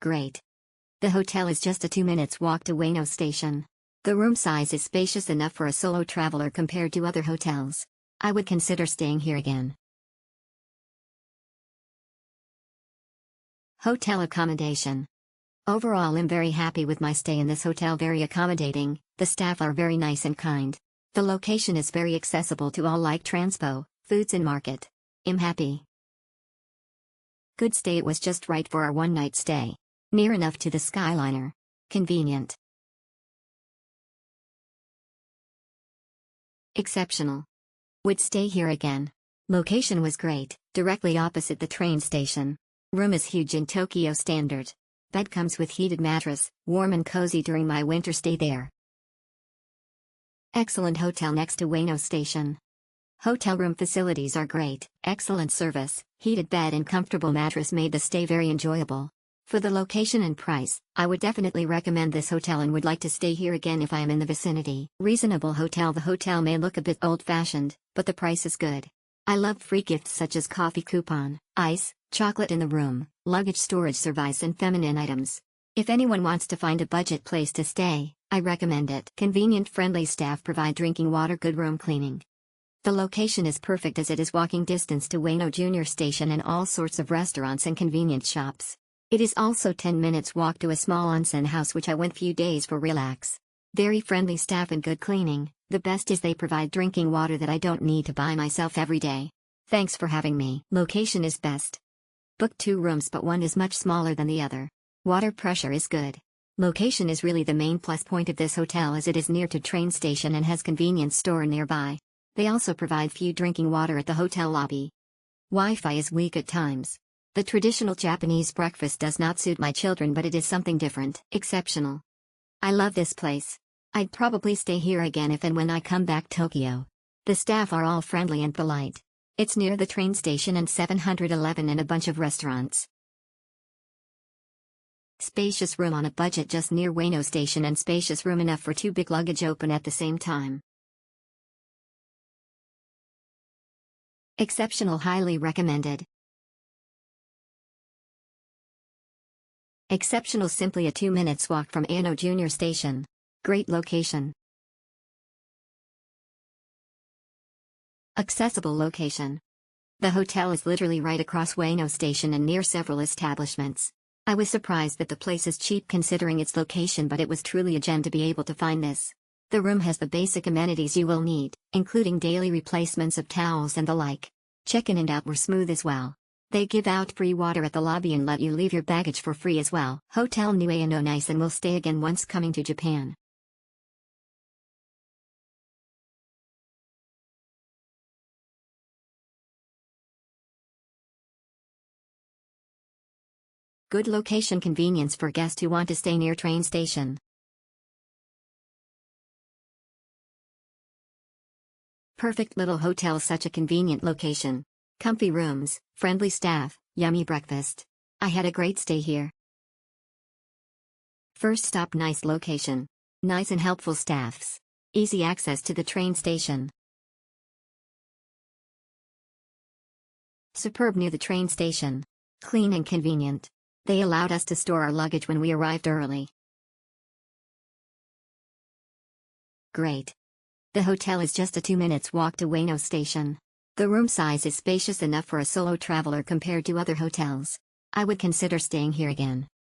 Great. The hotel is just a 2 minutes walk to Ueno Station. The room size is spacious enough for a solo traveler compared to other hotels. I would consider staying here again. Hotel accommodation. Overall, I'm very happy with my stay in this hotel. Very accommodating, the staff are very nice and kind. The location is very accessible to all like transpo, foods and market. I'm happy. Good stay. It was just right for our one-night stay. Near enough to the Skyliner. Convenient. Exceptional. Would stay here again. Location was great, directly opposite the train station. Room is huge in Tokyo standard. Bed comes with heated mattress, warm and cozy during my winter stay there. Excellent hotel next to Ueno Station. Hotel room facilities are great, excellent service, heated bed and comfortable mattress made the stay very enjoyable. For the location and price, I would definitely recommend this hotel and would like to stay here again if I am in the vicinity. Reasonable hotel. The hotel may look a bit old-fashioned, but the price is good. I love free gifts such as coffee coupon, ice, chocolate in the room, luggage storage service and feminine items. If anyone wants to find a budget place to stay, I recommend it. Convenient, friendly staff provide drinking water, good room cleaning. The location is perfect as it is walking distance to Ueno Junior Station and all sorts of restaurants and convenience shops. It is also 10 minutes walk to a small onsen house which I went few days for relax. Very friendly staff and good cleaning. The best is they provide drinking water that I don't need to buy myself every day. Thanks for having me. Location is best. Booked 2 rooms but one is much smaller than the other. Water pressure is good. Location is really the main plus point of this hotel as it is near to train station and has convenience store nearby. They also provide few drinking water at the hotel lobby. Wi-Fi is weak at times. The traditional Japanese breakfast does not suit my children but it is something different. Exceptional. I love this place. I'd probably stay here again if and when I come back Tokyo. The staff are all friendly and polite. It's near the train station and 711 and a bunch of restaurants. Spacious room on a budget just near Ueno Station and spacious room enough for 2 big luggage open at the same time. Exceptional, highly recommended. Exceptional, simply a 2 minutes walk from Ueno Junior Station. Great location. Accessible location. The hotel is literally right across Ueno Station and near several establishments. I was surprised that the place is cheap considering its location, but it was truly a gem to be able to find this. The room has the basic amenities you will need, including daily replacements of towels and the like. Check-in and out were smooth as well. They give out free water at the lobby and let you leave your baggage for free as well. Hotel New Ueno, nice, and will stay again once coming to Japan. Good location, convenience for guests who want to stay near train station. Perfect little hotel, such a convenient location. Comfy rooms, friendly staff, yummy breakfast. I had a great stay here. First stop, nice location. Nice and helpful staffs. Easy access to the train station. Superb near the train station. Clean and convenient. They allowed us to store our luggage when we arrived early. Great. The hotel is just a 2 minutes walk to Ueno Station. The room size is spacious enough for a solo traveler compared to other hotels. I would consider staying here again.